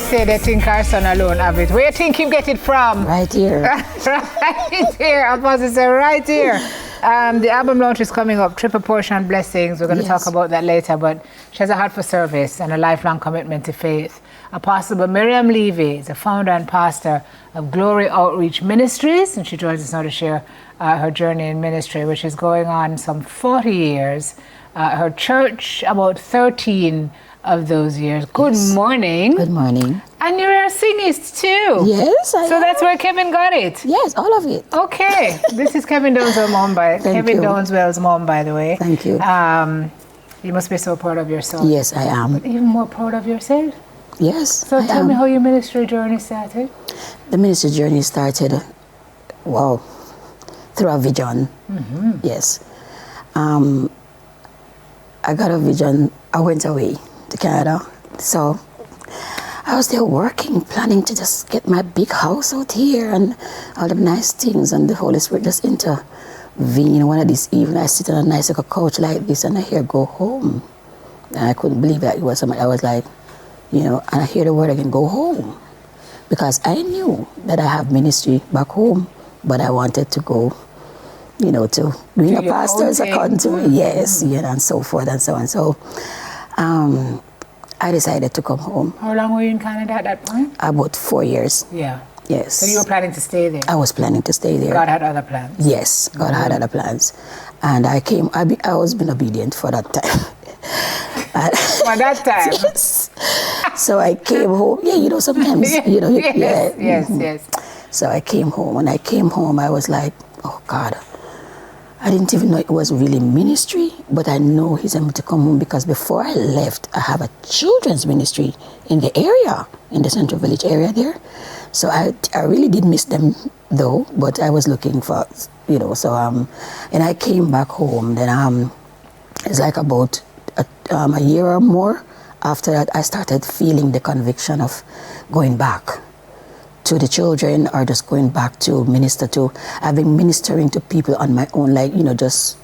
say they think our son alone have it. Where you think him get it from? Right here. Right here. I was about to say right here. The album launch is coming up, Triple Portion Blessings. We're going to talk about that later, but she has a heart for service and a lifelong commitment to faith. Apostle Miriam Levy is the founder and pastor of Glory Outreach Ministries, and she joins us now to share her journey in ministry, which is going on some 40 years. Her church, about 13 of those years. Good morning. Good morning. And you're a singist too. Yes, I am. So that's where Kevin got it. Yes, all of it. Okay. This is Kevin Downswell's mom, Downswell's mom, by the way. Thank you. You must be so proud of yourself. Yes, I am. But even more proud of yourself. Yes. So tell me how your ministry journey started. The ministry journey started, through a vision. Mm-hmm. Yes. I got a vision. I went away to Canada. So I was there working, planning to just get my big house out here and all the nice things. And the Holy Spirit just intervened. One of these evenings, I sit on a nice little couch like this and I hear, go home. And I couldn't believe that it was somebody. I was like, and I hear the word again, go home. Because I knew that I have ministry back home, but I wanted to go, to being a pastor's according to me, yes, and so forth and so on. So I decided to come home. How long were you in Canada at that point? About 4 years. Yeah. Yes. So you were planning to stay there? I was planning to stay there. God had other plans? Yes, God had other plans. And I came, I was being obedient for that time. For that time? Yes. So I came home. Yeah, sometimes, Yes. So I came home. When I came home, I was like, oh God, I didn't even know it was really ministry, but I know He's able to come home because before I left, I have a children's ministry in the area, in the Central Village area there. So I really did miss them though, but I was looking for, and I came back home. Then it's like about a year or more after that, I started feeling the conviction of going back to the children or just going back to minister to. I've been ministering to people on my own, like, just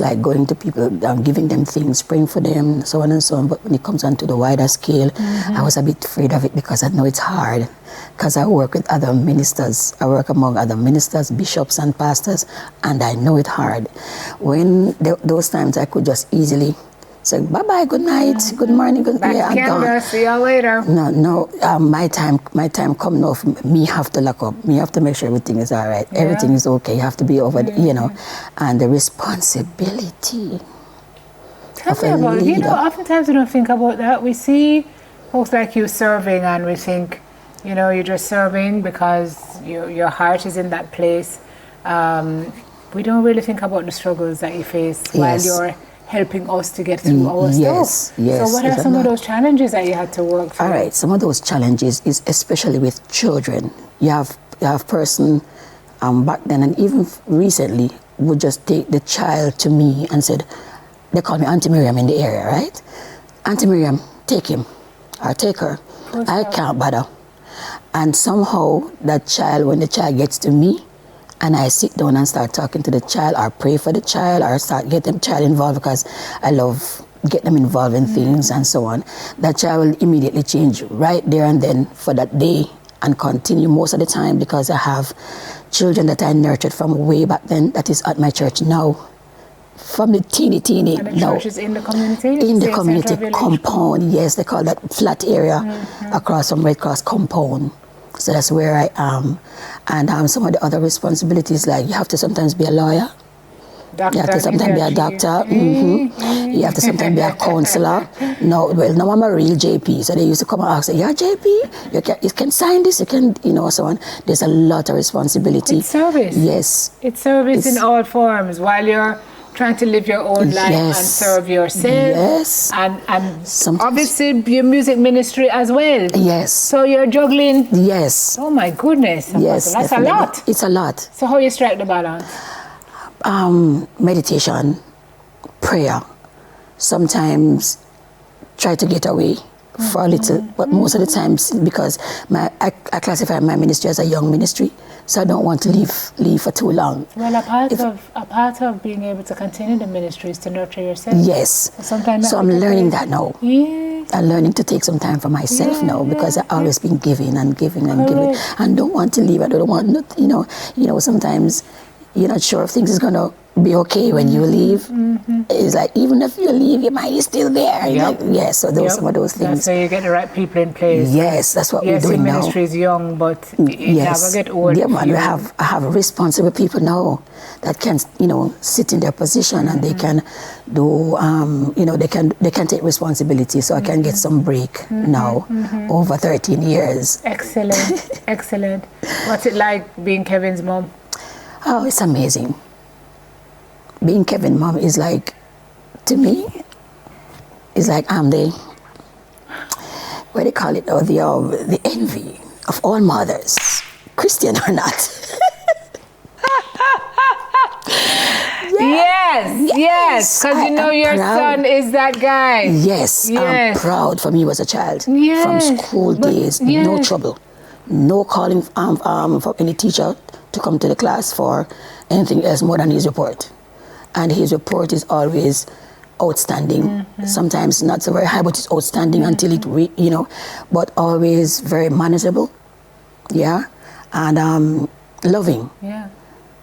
like going to people, giving them things, praying for them, so on and so on. But when it comes on to the wider scale, I was a bit afraid of it because I know it's hard. Because I work with other ministers. I work among other ministers, bishops and pastors, and I know it's hard. When those times I could just easily say, bye-bye, good night, good morning, good night. I'm gone. See you later. No, my time come now. Me have to lock up. Me have to make sure everything is all right. Yeah. Everything is okay. You have to be over, and the responsibility. Tell me about it. Oftentimes we don't think about that. We see folks like you serving and we think, you're just serving because your heart is in that place. We don't really think about the struggles that you face while you're helping us to get through our stuff. Yes. So what are some of those challenges that you had to work through? All right, some of those challenges is especially with children. You have person back then and even recently would just take the child to me and said, they call me Auntie Miriam in the area, right? Auntie Miriam, take him or take her. I can't bother. And somehow that child, when the child gets to me, and I sit down and start talking to the child or pray for the child or start getting the child involved because I love get them involved in things and so on, that child will immediately change right there and then for that day and continue most of the time because I have children that I nurtured from way back then that is at my church now. From the teeny and the church is in the community? In the community compound, yes, they call that flat area across from Red Cross compound. So that's where I am. And some of the other responsibilities, like you have to sometimes be a lawyer. You have to sometimes be a doctor. You have to sometimes be a counselor. Now I'm a real JP. So they used to come and ask, you're JP? You can sign this, you can, so on. There's a lot of responsibility. It's service. Yes. It's service in all forms while you're trying to live your own life and serve yourself. Yes. And obviously your music ministry as well. Yes. So you're juggling. Yes. Oh my goodness. Yes. That's definitely a lot. It's a lot. So how you strike the balance? Meditation, prayer. Sometimes try to get away for a little, but most of the times because I classify my ministry as a young ministry. So I don't want to leave for too long. Well, a part of being able to continue the ministry is to nurture yourself. Yes. Sometimes so I'm learning that now. Yeah. I'm learning to take some time for myself now, because I've always been giving and giving and giving, and don't want to leave. I don't want, sometimes you're not sure if things is going to be okay when you leave. It's like, even if you leave, your mind is still there. So those some of those things. So you get the right people in place. Yes, that's what we're doing now. Yes, ministry is young, but it never get old. Yeah, man, I have responsible people now that can, sit in their position, and they can do, they can take responsibility. So I can get some break now, over 13 years. Excellent, excellent. What's it like being Kevin's mom? Oh, it's amazing. Being Kevin's mom is like, to me, it's like I'm the, what do you call it, or the envy of all mothers, Christian or not. Yes, because your son is that guy. Yes, I'm proud from you as a child. From school days, no trouble. No calling for any teacher to come to the class for anything else more than his report. And his report is always outstanding. Sometimes not so very high, but it's outstanding until it, but always very manageable. Yeah. And loving. Yeah.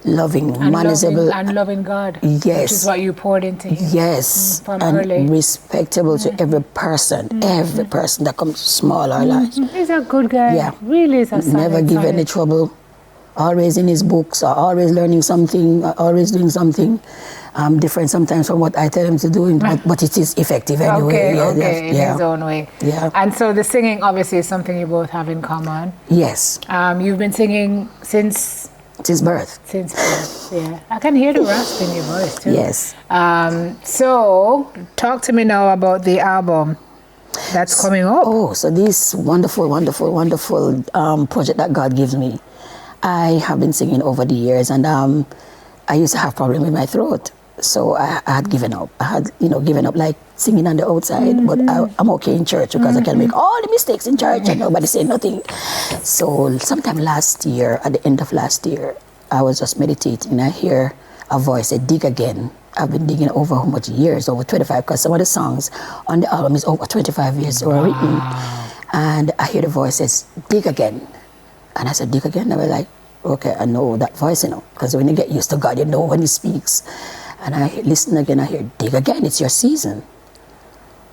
Loving, and manageable. And loving God. Yes. Which is what you poured into him. Yes. From and early. Respectable to every person that comes, small or large. He's a good guy. Yeah. Really is a son. Never give any trouble. Always in his books, or always learning something, or always doing something different sometimes from what I tell him to do, but it is effective anyway. In his own way. Yeah. And so the singing obviously is something you both have in common. Yes. You've been singing since birth. Since birth, yeah. I can hear the rasp in your voice too. Yes. So talk to me now about the album that's coming up. Oh, so this wonderful project that God gives me. I have been singing over the years, and I used to have problem with my throat, so I had given up. I had given up, like singing on the outside, but I'm okay in church because I can make all the mistakes in church and nobody say nothing. So sometime last year, at the end of last year, I was just meditating, and I hear a voice say, "Dig again." I've been digging over how much years, over 25, because some of the songs on the album is over 25 years written. And I hear the voice says, "Dig again." And I said, "Dig again?" I was like, okay, I know that voice, because when you get used to God, you know when he speaks. And I listen again, I hear, "Dig again, it's your season."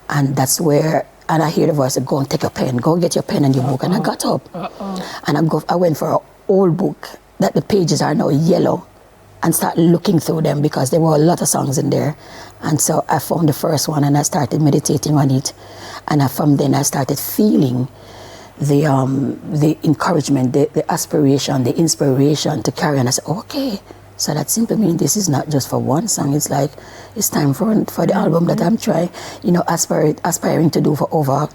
And that's where, and I hear the voice say, "Go and take a pen, go get your pen and your book." And I got up, and I went for an old book that the pages are now yellow, and start looking through them, because there were a lot of songs in there. And so I found the first one, and I started meditating on it. And from then I started feeling the encouragement, the aspiration, the inspiration to carry on. I said, okay, so that simply means this is not just for one song. It's like, it's time for the album that I'm trying, aspiring to do for over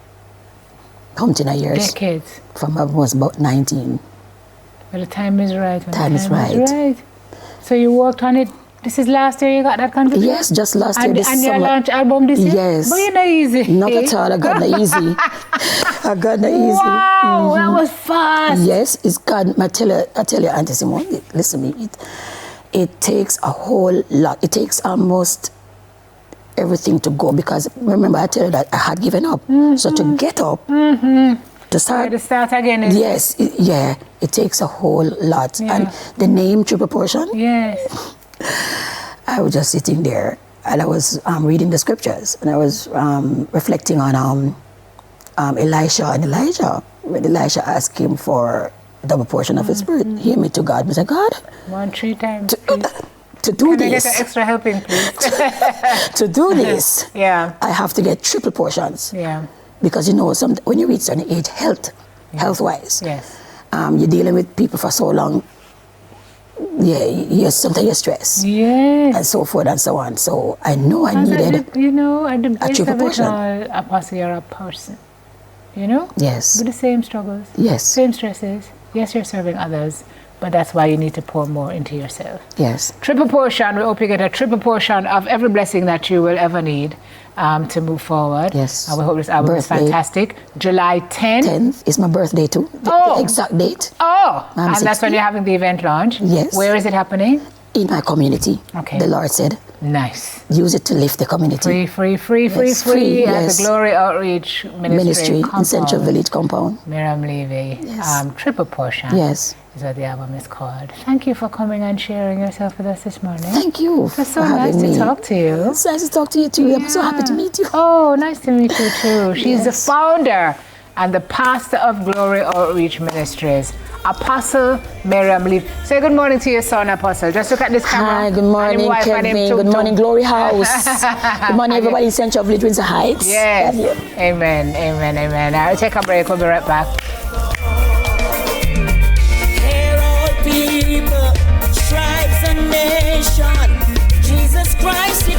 counting of years. Decades. From I was about 19. Well, the time is right. Time is right. So you worked on it. This is last year you got that confidence? Yes, just last year. This and summer. your launch album this year? Yes. But you're not easy. Not at all. I got no easy. I got no easy. Wow, that was fast. Yes, it's God. I tell you, Auntie Simone, listen to me. It takes a whole lot. It takes almost everything to go, because remember I tell you that I had given up. So to get up, to start again. Yes, it takes a whole lot. Yeah. And the name Triple Portion. Yes. I was just sitting there, and I was reading the scriptures, and I was reflecting on Elisha and Elijah. When Elisha asked him for a double portion of his spirit, hear me to God. I said, God, 3 times. To do Can this. I get an extra helping, please? To do this, yeah, I have to get triple portions. Yeah. Because when you reach a certain age, health-wise, yes, you're dealing with people for so long. Yeah, sometimes you're stressed. Yes. And so forth and so on. So I know I needed at the base triple of it portion. all, Apostle, you're a person. Yes. With the same struggles. Yes. Same stresses. Yes, you're serving others. but that's why you need to pour more into yourself. Yes. Triple portion. We hope you get a triple portion of every blessing that you will ever need to move forward. Yes. And we hope this album is fantastic. July 10th. 10th is my birthday too. The exact date. Oh, I'm and 60. that's when you're having the event launch? Yes. Where is it happening? In my community. Okay. The Lord said. Nice. Use it to lift the community. Free Yes, at the Glory Outreach Ministry in Central Village compound. Miriam Levy. Yes. Triple portion. Yes. Is what the album is called. Thank you for coming and sharing yourself with us this morning. Thank you. It was so nice to talk to you. It's nice to talk to you too. Yeah. I'm so happy to meet you. Oh, nice to meet you too. She's the founder and the pastor of Glory Outreach Ministries, Apostle Miriam Levy. Say good morning to your son, Apostle. Just look at this camera. Hi, good morning, Kevin. Good morning, Glory House. Good morning, everybody in Central Village, Windsor Heights. Yes. Amen. I'll take a break. We'll be right back. People, tribes and nations, Jesus Christ.